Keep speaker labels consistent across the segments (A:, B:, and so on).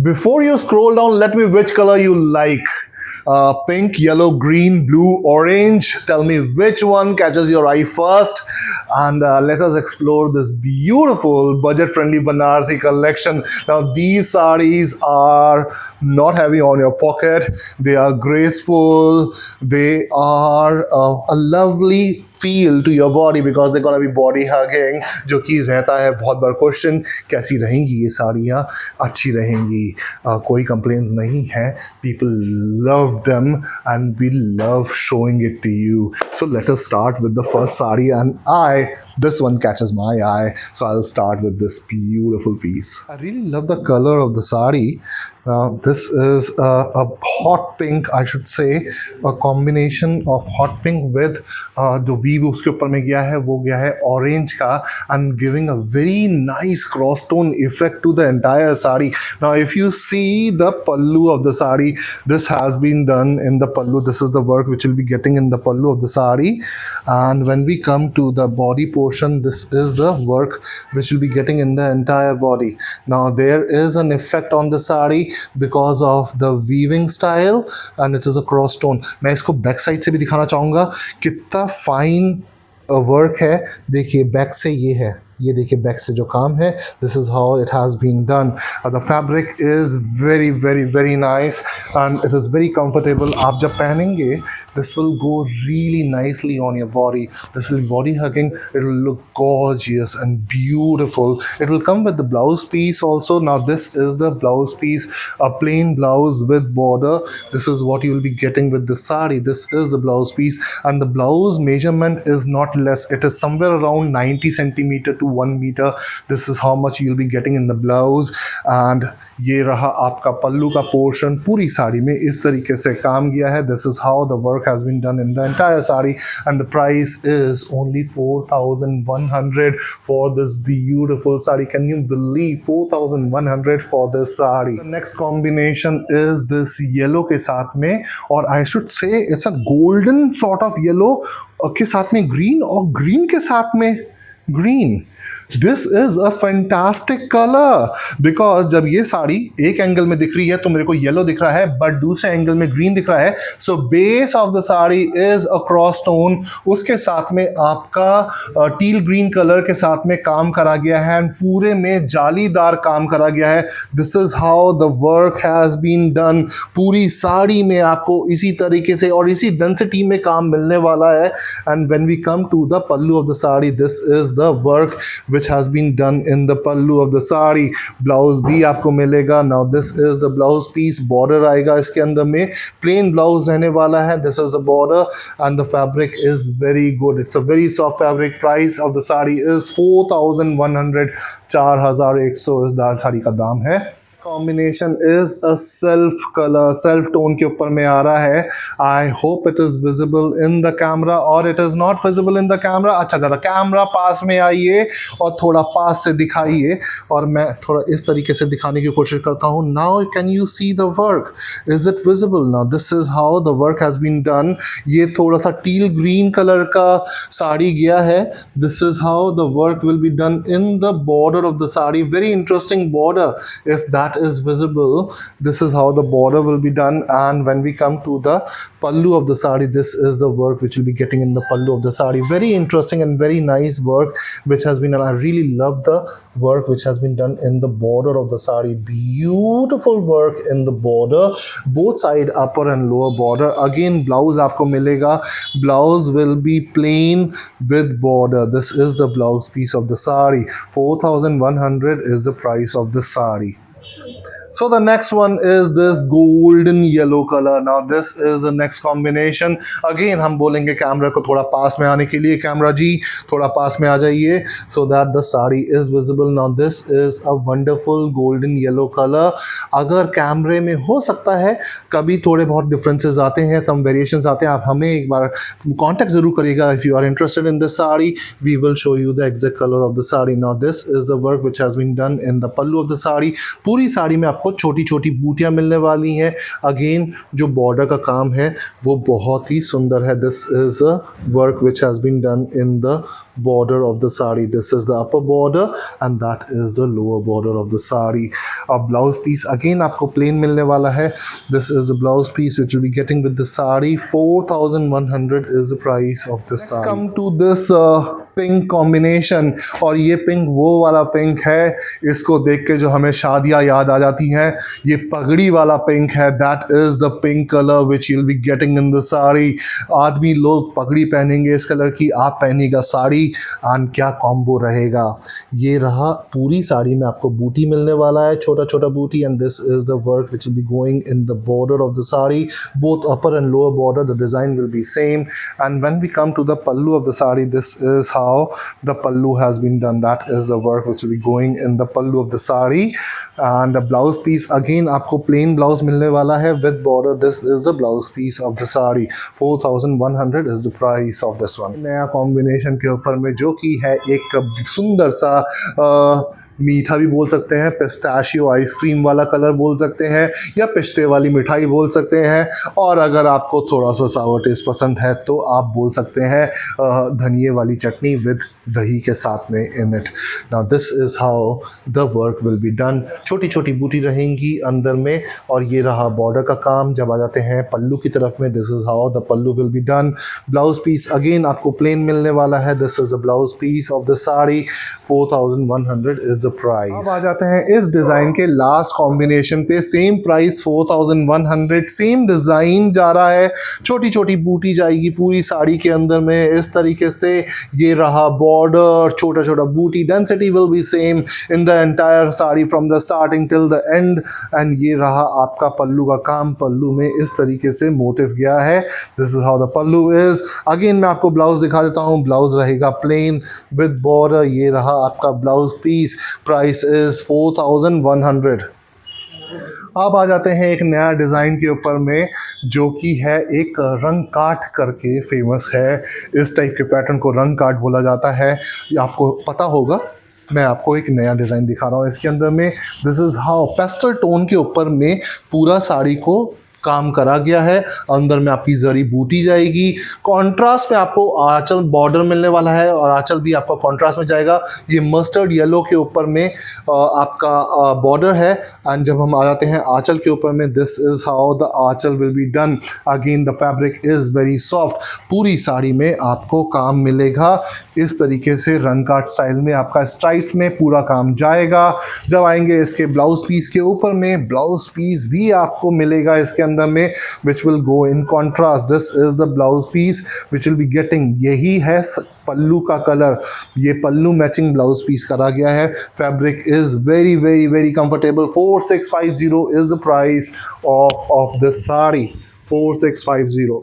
A: Before you scroll down, let me which color you like. Pink, yellow, green, blue, orange. Tell me which one catches your eye first. And let us explore this beautiful budget-friendly Banarsi collection. Now, these sarees are not heavy on your pocket. They are graceful. They are a lovely feel to your body because they're gonna be body hugging, जो कि रहता है बहुत बड़ा question, कैसी रहेंगी ये साड़ियाँ? अच्छी रहेंगी, कोई कंप्लेंट्स नहीं है. People love them and we love showing it to you. So let us start with the first sari, and this one catches my eye, so I'll start with this beautiful piece. I really love the color of the sari. This is a hot pink, I should say, a combination of hot pink with जो weave उसके ऊपर में गया है वो गया है orange का, and giving a very nice cross tone effect to the entire sari. Now if you see the pallu of the sari, this has been done in the pallu. This is the work which will be getting in the pallu of the sari, and when we come to the body portion, this is the work which will be getting in the entire body. Now there is an effect on the sari because of the weaving style, and it is a cross tone. मैं इसको back side से भी दिखाना चाहूँगा कितना fine work है. देखिए back से ये है, ये देखिए बैक से जो काम है, this is how it has been done. The fabric is very very very nice and it is very comfortable. आप जब पहनेंगे, this will go really nicely on your body. This will be body hugging. It will look gorgeous and beautiful. It will come with the blouse piece also. Now this is the blouse piece, a plain blouse with border. This is what you will be getting with the sari. This is the blouse piece, and the blouse measurement is not less. It is somewhere around 90 centimeter to 1 meter. This is how much you will be getting in the blouse. And ये रहा आपका पल्लू का portion. पूरी साड़ी में इस तरीके से काम किया है. This is how the work has been done in the entire sari, and the price is only 4,100 for this beautiful sari. Can you believe 4,100 for this sari? The next combination is this yellow के साथ में, और I should say it's a golden sort of yellow के साथ में green, और green के साथ में green. This is a fantastic color because जब ये साड़ी एक एंगल में दिख रही है तो मेरे को येलो दिख रहा है, बट दूसरे एंगल में ग्रीन दिख रहा है. So base of the sari is a cross tone. उसके साथ में आपका टील ग्रीन कलर के साथ में काम करा गया है, एंड पूरे में जालीदार काम करा गया है. This is how the work has been done. पूरी साड़ी में आपको इसी तरीके से और इसी डेंसिटी में काम मिलने वाला है. And when we come to the pallu of the sari, this is the work which has been done in the pallu of the sari. Blouse भी आपको मिलेगा. Now this is the blouse piece. Border आएगा इसके अंदर में, plain blouse रहने वाला है. This is the border and the fabric is very good. It's a very soft fabric. Price of the sari is 4,100. 4,100 इस साड़ी का दाम है. Combination is a self color, self tone के ऊपर में आ रहा है. I hope it is visible in the camera, or it is not visible in the camera. अच्छा ज़रा कैमरा पास में आइए और थोड़ा पास से दिखाइए, और मैं थोड़ा इस तरीके से दिखाने की कोशिश करता हूँ. Now can you see the work? Is it visible? Now this is how the work has been done. ये थोड़ा सा टील ग्रीन कलर का साड़ी गया है. This is how the work will be done in the border of the sari. Very interesting border. If that is visible, this is how the border will be done. And when we come to the pallu of the sari, this is the work which will be getting in the pallu of the sari. Very interesting and very nice work which has been done. I really love the work which has been done in the border of the sari. Beautiful work in the border, both side, upper and lower border. Again blouse आपको मिलेगा. Blouse will be plain with border. This is the blouse piece of the sari. 4,100 is the price of the sari. So the next one is this golden yellow color. Now this is the next combination. Again हम बोलेंगे camera को थोड़ा पास में आने के लिए. Camera जी थोड़ा पास में आ जाइए, so that the sari is visible. Now this is a wonderful golden yellow color. अगर कैमरे में हो सकता है कभी थोड़े बहुत डिफरेंसेस आते हैं, some variations आते हैं, आप हमें एक बार कांटेक्ट ज़रूर करिएगा. If you are interested in this sari, we will show you the exact color of the sari. Now this is the work which has been done in the pallu of the sari. पूरी साड़ी में आपको आपको छोटी छोटी बूटियाँ मिलने वाली हैं। अगेन जो बॉर्डर का काम है वो बहुत ही सुंदर है। This is a work which has been done in the border of the sari. This is the upper border and that is the lower border of the sari. अब ब्लाउज पीस अगेन आपको plain मिलने वाला है. This is the blouse piece which you'll be getting with the sari. 4,100 is the price of the sari. Let's come to this pink combination, और ये pink वो वाला pink है, इसको देख के जो हमें शादियाँ याद आ जाती हैं. ये पगड़ी वाला पिंक है. That is the pink colour which you'll be getting in the sari. आदमी लोग पगड़ी पहनेंगे इस कलर की, आप पहनेगा साड़ी, एंड क्या कॉम्बो रहेगा. ये रहा पूरी साड़ी में आपको बूटी मिलने वाला है, छोटा छोटा बूटी, and this is the work which will be going in the border of the sari. Both upper and lower border the design will be same. And when we come to the pallu of the sari, this is how the pallu has been done. That is the work which will be going in the pallu of the sari. And the blouse piece again आपको plain blouse मिलने वाला है with border. This is the blouse piece of the sari. 4,100 is the price of this one. नया combination के ऊपर में जो कि है एक सुंदर सा मीठा भी बोल सकते हैं, पिस्ताशियो आइसक्रीम वाला कलर बोल सकते हैं, या पिस्ते वाली मिठाई बोल सकते हैं, और अगर आपको थोड़ा सा सावर टेस्ट पसंद है तो आप बोल सकते हैं धनिए वाली चटनी विद दही के साथ में in it. Now this is how the work will be done. छोटी छोटी बूटी रहेंगी अंदर में, और ये रहा बॉर्डर का काम. जब आ जाते हैं पल्लू की तरफ में, this is how the pallu will be done. Blouse piece again आपको प्लेन मिलने वाला है. This is the blouse piece of the sari. 4,100 is the price. अब आ जाते हैं इस डिज़ाइन के लास्ट कॉम्बिनेशन पे. सेम प्राइस 4,100, सेम डिज़ाइन जा रहा है. छोटी छोटी बूटी जाएगी पूरी साड़ी के अंदर में इस तरीके से. ये रहा बॉर्डर, छोटा छोटा बूटी. Density will be same in the entire sari from the starting till the end. And ये रहा आपका पल्लू का काम. पल्लू में इस तरीके से मोटिव गया है. This is how the pallu is. Again मैं आपको ब्लाउज दिखा देता हूँ. ब्लाउज रहेगा प्लेन विद बॉर्डर. ये रहा आपका ब्लाउज पीस. Price is 4,100. अब आ जाते हैं एक नया डिज़ाइन के ऊपर में, जो कि है एक रंग काट करके फेमस है. इस टाइप के पैटर्न को रंग काट बोला जाता है. ये आपको पता होगा. मैं आपको एक नया डिज़ाइन दिखा रहा हूँ इसके अंदर में. This is how pastel tone के ऊपर में पूरा साड़ी को काम करा गया है. अंदर में आपकी जरी बूटी जाएगी. कॉन्ट्रास्ट में आपको आंचल बॉर्डर मिलने वाला है, और आंचल भी आपका कॉन्ट्रास्ट में जाएगा. ये मस्टर्ड येलो के ऊपर में आपका बॉर्डर है. एंड जब हम आ जाते हैं आंचल के ऊपर में, this is how the aanchal will be done. Again the fabric is very soft. पूरी साड़ी में आपको काम मिलेगा इस तरीके से. रंग काट स्टाइल में आपका स्ट्राइप में पूरा काम जाएगा. जब आएंगे इसके ब्लाउज पीस के ऊपर में, ब्लाउज पीस भी आपको मिलेगा इसके अंदर में, which will go in contrast. This is the blouse piece which will be getting. यही है पल्लू का कलर. ये पल्लू मैचिंग ब्लाउज पीस करा गया है. Fabric is very very very comfortable. 4,650 is the price of this sari. 4,650.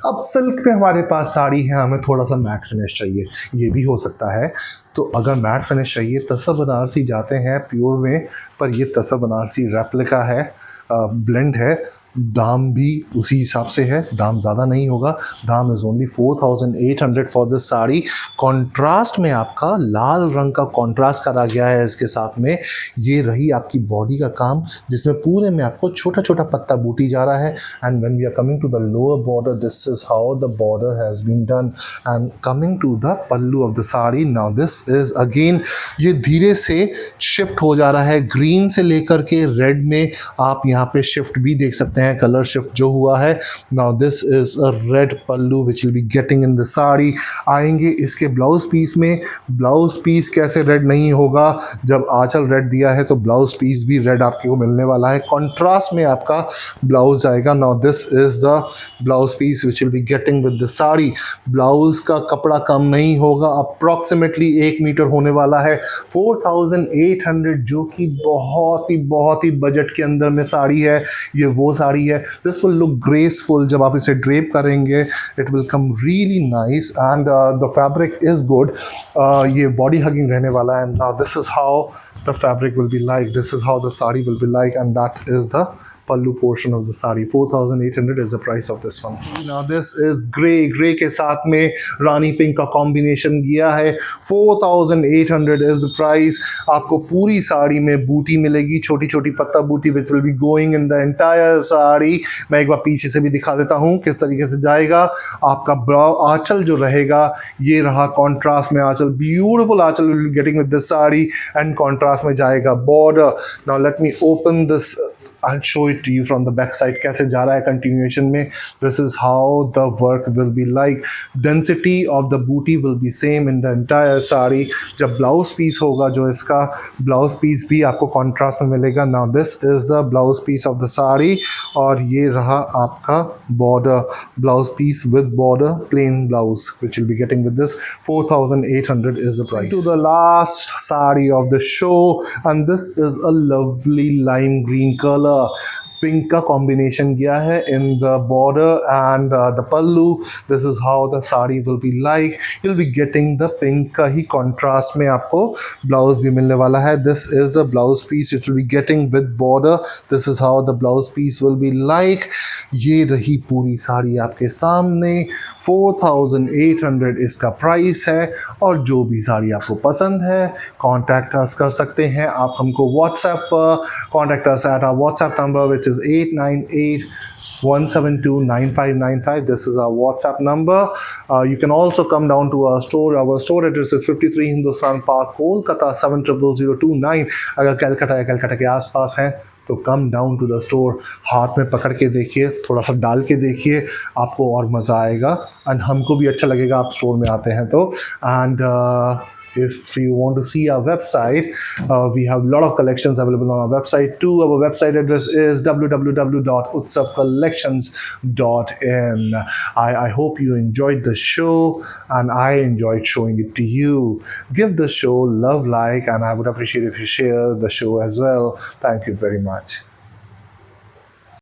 A: अब सिल्क पे हमारे पास साड़ी है, हमें थोड़ा सा मैट फिनिश चाहिए. ये भी हो सकता है. तो अगर मैट फिनिश चाहिए, तसर बनारसी जाते हैं प्योर में, पर ये तसर बनारसी रेप्लिका है, ब्लेंड है. दाम भी उसी हिसाब से है. दाम ज़्यादा नहीं होगा. दाम is only 4,800 for this sari. Contrast में आपका लाल रंग का कॉन्ट्रास्ट करा गया है इसके साथ में. ये रही आपकी बॉडी का काम, जिसमें पूरे में आपको छोटा छोटा पत्ता बूटी जा रहा है. And when we are coming to the lower border, this is how the border has been done. And coming to the pallu of the sari, now this is again, ये धीरे से शिफ्ट हो जा रहा है. ग्रीन से लेकर के रेड में आप यहाँ पे शिफ्ट भी देख सकते हैं, कलर शिफ्ट जो हुआ है. Now this is a red pallu which will be getting in the sari. आएंगे इसके ब्लाउज पीस में. ब्लाउज पीस कैसे रेड नहीं होगा, जब आंचल रेड दिया है तो ब्लाउज पीस भी रेड आपको मिलने वाला है. कॉन्ट्रास्ट में आपका ब्लाउज जाएगा. Now this is the blouse piece which will be getting with the sari. Blouse का कपड़ा कम नहीं होगा, अप्रॉक्सीमेटली 1 मीटर होने वाला है. 4,800, जो कि बहुत ही बजट के अंदर में साड़ी है. ये वो साड़ी है. This will look graceful. जब आप इसे ड्रेप करेंगे, it will come really nice. And the fabric is good. ये बॉडी हगिंग रहने वाला है. Now this is how the fabric will be like. This is how the sari will be like, and that is the pallu portion of the sari. 4,800 is the price of this one. Now this is grey के साथ में रानी pink का combination दिया है. 4,800 is the price. आपको पूरी साड़ी में बूटी मिलेगी, छोटी छोटी पत्ता बूटी which will be going in the entire sari. मैं एक बार पीछे से भी दिखा देता हूँ किस तरीके से जाएगा. आपका आंचल जो रहेगा ये रहा कॉन्ट्रास्ट में आंचल. Beautiful aanchal will be getting with this sari and contrast में जाएगा border. Now let me open this, I will show it to you from the back side कैसे जा रहा है कंटिन्यूएशन में. This is how the work will be like. Density of the booti will be same in the entire sari. जब blouse piece होगा जो इसका blouse piece भी आपको कॉन्ट्रास्ट में मिलेगा. Now this is the blouse piece of the sari और ये रहा आपका border. Blouse piece with border, plain blouse, which you'll be getting with this. 4,800 is the price. To the last sari of the show, and this is a lovely lime green color. Pink का combination किया है इन the border and the pallu. This is how the sari will be like. You will be getting the pink का ही contrast में आपको blouse भी मिलने वाला है. This is the blouse piece it will be getting with border. This is how the blouse piece will be like. ये रही पूरी साड़ी आपके सामने. 4,800 इसका प्राइस है. और जो भी साड़ी आपको पसंद है कॉन्टैक्ट अस कर सकते हैं आप हमको व्हाट्सएप पर. Contact us at our WhatsApp number which is 898-172-9595. This is our WhatsApp number. You can also come down to our store. Our store address is 53 Hindustan Park, Kolkata 700029. अगर कलकत्ता या कलकत्ता के आसपास हैं तो come down to the store. हाथ में पकड़ के देखिए, थोड़ा सा डाल के देखिए, आपको और मज़ा आएगा एंड हमको भी अच्छा लगेगा आप स्टोर में आते हैं तो. And if you want to see our website, we have a lot of collections available on our website too. Our website address is www.utsavcollections.in. I hope you enjoyed the show and I enjoyed showing it to you. Give the show love, like, and I would appreciate if you share the show as well. Thank you very much.